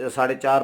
4:30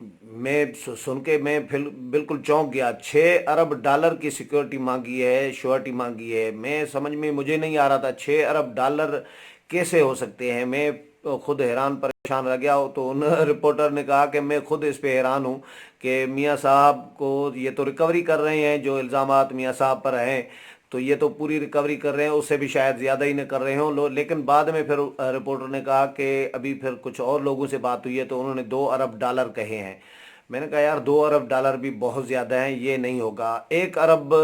میں سن کے میں بالکل چونک گیا. $6 ارب کی سیکورٹی مانگی ہے, شورٹی مانگی ہے. میں سمجھ میں مجھے نہیں آ رہا تھا $6 ارب کیسے ہو سکتے ہیں. میں خود حیران پریشان رہ گیا. تو ان رپورٹر نے کہا کہ میں خود اس پہ حیران ہوں کہ میاں صاحب کو یہ تو ریکوری کر رہے ہیں, جو الزامات میاں صاحب پر ہیں تو یہ تو پوری ریکوری کر رہے ہیں, اس سے بھی شاید زیادہ ہی نہ کر رہے ہوں. لیکن بعد میں پھر رپورٹر نے کہا کہ ابھی پھر کچھ اور لوگوں سے بات ہوئی ہے تو انہوں نے $2 ارب کہے ہیں. میں نے کہا یار $2 ارب بھی بہت زیادہ ہیں, یہ نہیں ہوگا. 1 ارب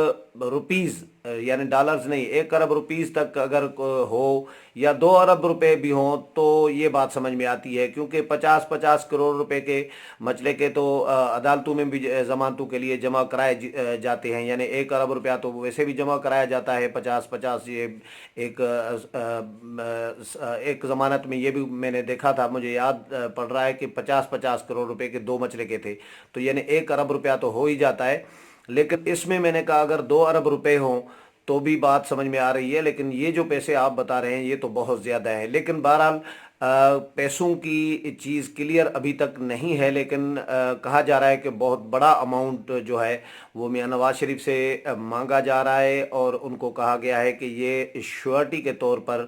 روپیز, یعنی ڈالرز نہیں, 1 ارب روپیز تک اگر ہو یا 2 ارب روپے بھی ہوں تو یہ بات سمجھ میں آتی ہے, کیونکہ 50-50 کروڑ روپے کے مسئلے کے تو عدالتوں میں بھی ضمانتوں کے لیے جمع کرائے جاتے ہیں. یعنی 1 ارب روپیہ تو ویسے بھی جمع کرایا جاتا ہے 50-50. یہ ایک ایک ضمانت میں یہ بھی میں نے دیکھا تھا, مجھے یاد پڑ رہا ہے کہ 50-50 کروڑ روپے کے 2 مسئلے کے تھے, تو یعنی 1 ارب روپیہ تو ہو ہی جاتا ہے. لیکن اس میں نے کہا اگر 2 ارب روپے ہوں تو بھی بات سمجھ میں آ رہی ہے, لیکن یہ جو پیسے آپ بتا رہے ہیں یہ تو بہت زیادہ ہے. لیکن بہرحال پیسوں کی چیز کلیئر ابھی تک نہیں ہے, لیکن کہا جا رہا ہے کہ بہت بڑا اماؤنٹ جو ہے وہ میاں نواز شریف سے مانگا جا رہا ہے, اور ان کو کہا گیا ہے کہ یہ شیورٹی کے طور پر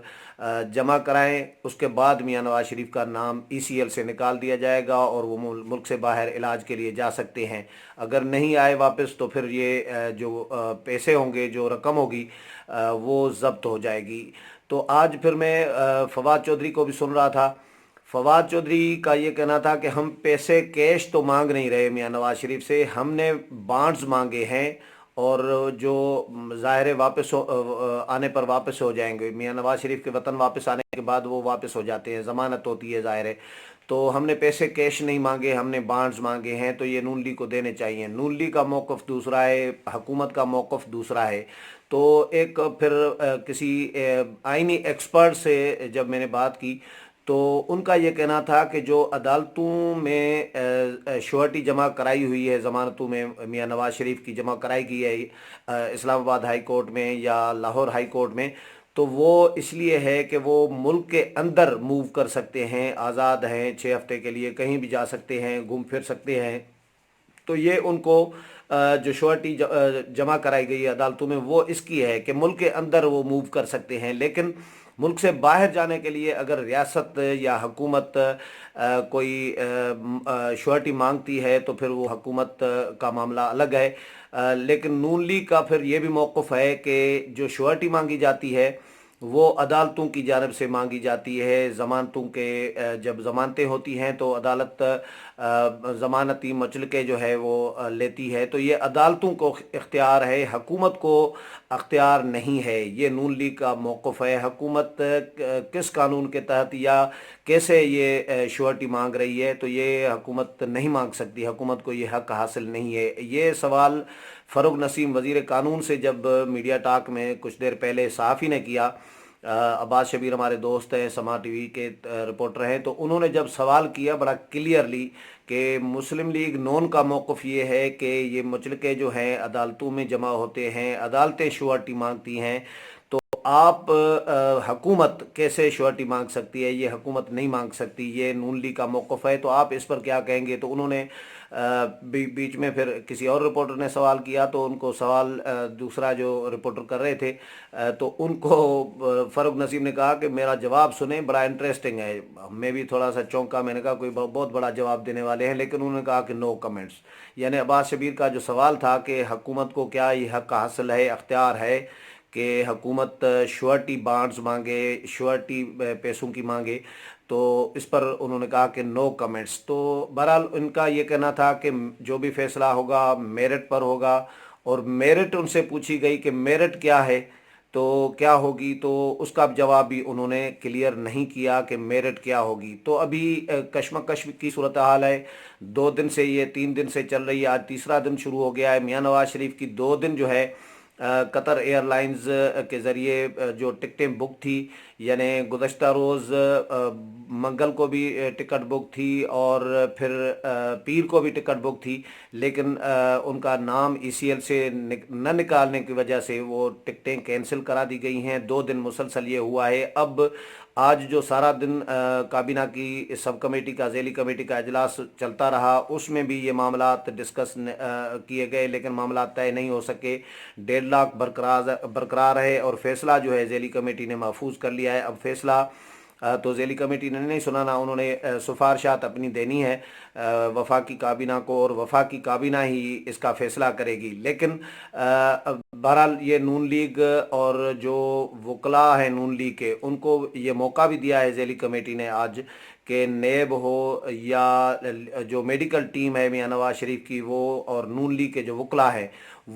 جمع کرائیں. اس کے بعد میاں نواز شریف کا نام ECL سے نکال دیا جائے گا اور وہ ملک سے باہر علاج کے لیے جا سکتے ہیں. اگر نہیں آئے واپس تو پھر یہ جو پیسے ہوں گے, جو رقم ہوگی وہ ضبط ہو جائے گی. تو آج پھر میں فواد چودھری کو بھی سن رہا تھا. فواد چودھری کا یہ کہنا تھا کہ ہم پیسے کیش تو مانگ نہیں رہے میاں نواز شریف سے, ہم نے بانڈز مانگے ہیں, اور جو ظاہر واپس آنے پر واپس ہو جائیں گے. میاں نواز شریف کے وطن واپس آنے کے بعد وہ واپس ہو جاتے ہیں, ضمانت ہوتی ہے ظاہر ہے. تو ہم نے پیسے کیش نہیں مانگے, ہم نے بانڈز مانگے ہیں, تو یہ نون لیگ کو دینے چاہیے. نون لیگ کا موقف دوسرا ہے, حکومت کا موقف دوسرا ہے. تو ایک پھر کسی آئینی ایکسپرٹ سے جب میں نے بات کی تو ان کا یہ کہنا تھا کہ جو عدالتوں میں شیورٹی جمع کرائی ہوئی ہے, ضمانتوں میں میاں نواز شریف کی جمع کرائی گئی ہے اسلام آباد ہائی کورٹ میں یا لاہور ہائی کورٹ میں, تو وہ اس لیے ہے کہ وہ ملک کے اندر موو کر سکتے ہیں, آزاد ہیں, 6 ہفتے کے لیے کہیں بھی جا سکتے ہیں, گھوم پھر سکتے ہیں. تو یہ ان کو جو شیورٹی جمع کرائی گئی ہے عدالتوں میں وہ اس کی ہے کہ ملک کے اندر وہ موو کر سکتے ہیں. لیکن ملک سے باہر جانے کے لیے اگر ریاست یا حکومت کوئی شیورٹی مانگتی ہے تو پھر وہ حکومت کا معاملہ الگ ہے. لیکن نون لیگ کا پھر یہ بھی موقف ہے کہ جو شیورٹی مانگی جاتی ہے وہ عدالتوں کی جانب سے مانگی جاتی ہے. ضمانتوں کے جب ضمانتیں ہوتی ہیں تو عدالت ضمانتی مچلکے جو ہے وہ لیتی ہے, تو یہ عدالتوں کو اختیار ہے, حکومت کو اختیار نہیں ہے. یہ نون لیگ کا موقف ہے. حکومت کس قانون کے تحت یا کیسے یہ شیورٹی مانگ رہی ہے, تو یہ حکومت نہیں مانگ سکتی, حکومت کو یہ حق حاصل نہیں ہے. یہ سوال فاروق نسیم وزیر قانون سے جب میڈیا ٹاک میں کچھ دیر پہلے صحافی نے کیا, عباس شبیر ہمارے دوست ہیں, سما ٹی وی کے رپورٹر ہیں, تو انہوں نے جب سوال کیا بڑا کلیئرلی کہ مسلم لیگ نون کا موقف یہ ہے کہ یہ مچلکے جو ہیں عدالتوں میں جمع ہوتے ہیں, عدالتیں شیورٹی مانگتی ہیں, تو آپ حکومت کیسے شیورٹی مانگ سکتی ہے, یہ حکومت نہیں مانگ سکتی, یہ نون لیگ کا موقف ہے, تو آپ اس پر کیا کہیں گے. تو انہوں نے بیچ میں پھر کسی اور رپورٹر نے سوال کیا, تو ان کو سوال دوسرا جو رپورٹر کر رہے تھے تو ان کو فاروق نسیم نے کہا کہ میرا جواب سنیں, بڑا انٹرسٹنگ ہے. میں بھی تھوڑا سا چونکا, میں نے کہا کوئی بہت بڑا جواب دینے والے ہیں, لیکن انہوں نے کہا کہ نو کمنٹس. یعنی عباس شبیر کا جو سوال تھا کہ حکومت کو کیا یہ حق حاصل ہے, اختیار ہے کہ حکومت شیورٹی بانڈز مانگے, شیورٹی پیسوں کی مانگے, تو اس پر انہوں نے کہا کہ نو کمنٹس. تو بہرحال ان کا یہ کہنا تھا کہ جو بھی فیصلہ ہوگا میرٹ پر ہوگا, اور میرٹ ان سے پوچھی گئی کہ میرٹ کیا ہے تو کیا ہوگی, تو اس کا جواب بھی انہوں نے کلیئر نہیں کیا کہ میرٹ کیا ہوگی. تو ابھی کشمکش کی صورتحال ہے, 2 دن سے, یہ 3 دن سے چل رہی ہے, آج تیسرا دن شروع ہو گیا ہے. میاں نواز شریف کی 2 دن جو ہے قطر ایئر لائنز کے ذریعے جو ٹکٹیں بک تھی, یعنی گزشتہ روز منگل کو بھی ٹکٹ بک تھی اور پھر پیر کو بھی ٹکٹ بک تھی, لیکن ان کا نام ECL سے نہ نکالنے کی وجہ سے وہ ٹکٹیں کینسل کرا دی گئی ہیں. 2 دن مسلسل یہ ہوا ہے. اب آج جو سارا دن کابینہ کی سب کمیٹی کا ذیلی کمیٹی کا اجلاس چلتا رہا، اس میں بھی یہ معاملات ڈسکس کیے گئے، لیکن معاملات طے نہیں ہو سکے۔ 1.5 لاکھ برقرار ہے اور فیصلہ جو ہے ذیلی کمیٹی نے محفوظ کر لیا ہے۔ اب فیصلہ تو ذیلی کمیٹی نے نہیں سنانا، انہوں نے سفارشات اپنی دینی ہے وفاقی کابینہ کو، اور وفاقی کابینہ ہی اس کا فیصلہ کرے گی۔ لیکن بہرحال یہ نون لیگ اور جو وکلاء ہیں نون لیگ کے، ان کو یہ موقع بھی دیا ہے ذیلی کمیٹی نے آج کہ نیب ہو یا جو میڈیکل ٹیم ہے میاں نواز شریف کی، وہ اور نون لیگ کے جو وکلاء ہیں،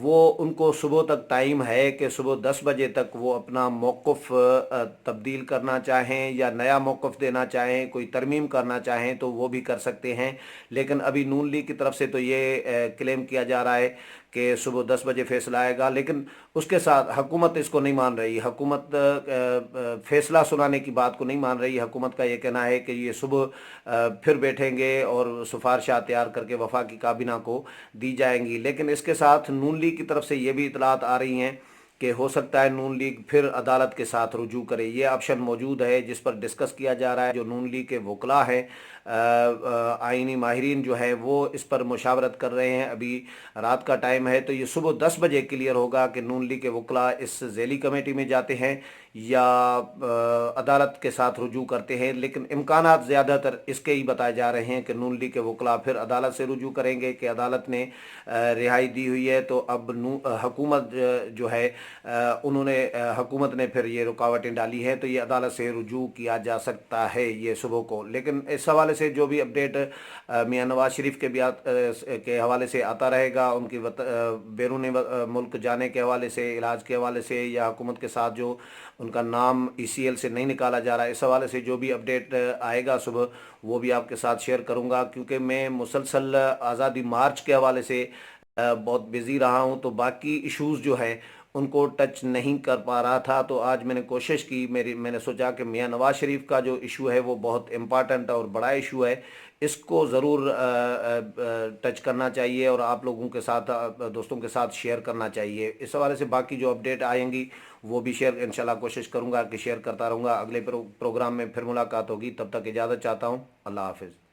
وہ ان کو صبح تک ٹائم ہے کہ صبح 10 بجے تک وہ اپنا موقف تبدیل کرنا چاہیں یا نیا موقف دینا چاہیں، کوئی ترمیم کرنا چاہیں تو وہ بھی کر سکتے ہیں۔ لیکن ابھی نون لیگ کی طرف سے تو یہ کلیم کیا جا رہا ہے کہ صبح 10 بجے فیصلہ آئے گا، لیکن اس کے ساتھ حکومت اس کو نہیں مان رہی۔ حکومت فیصلہ سنانے کی بات کو نہیں مان رہی۔ حکومت کا یہ کہنا ہے کہ یہ صبح پھر بیٹھیں گے اور سفارشات تیار کر کے وفاقی کابینہ کو دی جائیں گی۔ لیکن اس کے ساتھ نون لیگ کی طرف سے یہ بھی اطلاعات آ رہی ہیں کہ ہو سکتا ہے نون لیگ پھر عدالت کے ساتھ رجوع کرے۔ یہ آپشن موجود ہے جس پر ڈسکس کیا جا رہا ہے۔ جو نون لیگ کے وکلاء ہیں، آئینی ماہرین جو ہیں، وہ اس پر مشاورت کر رہے ہیں۔ ابھی رات کا ٹائم ہے تو یہ صبح 10 بجے کلیئر ہوگا کہ نون لیگ کے وکلاء اس ذیلی کمیٹی میں جاتے ہیں یا عدالت کے ساتھ رجوع کرتے ہیں۔ لیکن امکانات زیادہ تر اس کے ہی بتائے جا رہے ہیں کہ نون لیگ کے وکلاء پھر عدالت سے رجوع کریں گے کہ عدالت نے رہائی دی ہوئی ہے تو اب حکومت جو ہے حکومت نے پھر یہ رکاوٹیں ڈالی ہیں تو یہ عدالت سے رجوع کیا جا سکتا ہے یہ صبح کو۔ لیکن اس حوالے سے جو بھی اپڈیٹ میاں نواز شریف کے حوالے سے آتا رہے گا، ان کی بیرون ملک جانے کے حوالے سے، علاج کے حوالے سے، یا حکومت کے ساتھ جو ان کا نام ECL سے نہیں نکالا جا رہا ہے، اس حوالے سے جو بھی اپڈیٹ آئے گا صبح، وہ بھی آپ کے ساتھ شیئر کروں گا، کیونکہ میں مسلسل آزادی مارچ کے حوالے سے بہت بزی رہا ہوں تو باقی ایشوز جو ہے ان کو ٹچ نہیں کر پا رہا تھا۔ تو آج میں نے کوشش کی، میں نے سوچا کہ میاں نواز شریف کا جو ایشو ہے وہ بہت امپارٹنٹ اور بڑا ایشو ہے، اس کو ضرور ٹچ کرنا چاہیے اور آپ لوگوں کے ساتھ، دوستوں کے ساتھ شیئر کرنا چاہیے۔ اس حوالے سے باقی جو اپڈیٹ آئیں گی وہ بھی شیئر انشاءاللہ کوشش کروں گا کہ شیئر کرتا رہوں گا۔ اگلے پروگرام میں پھر ملاقات ہوگی، تب تک اجازت چاہتا ہوں۔ اللہ حافظ۔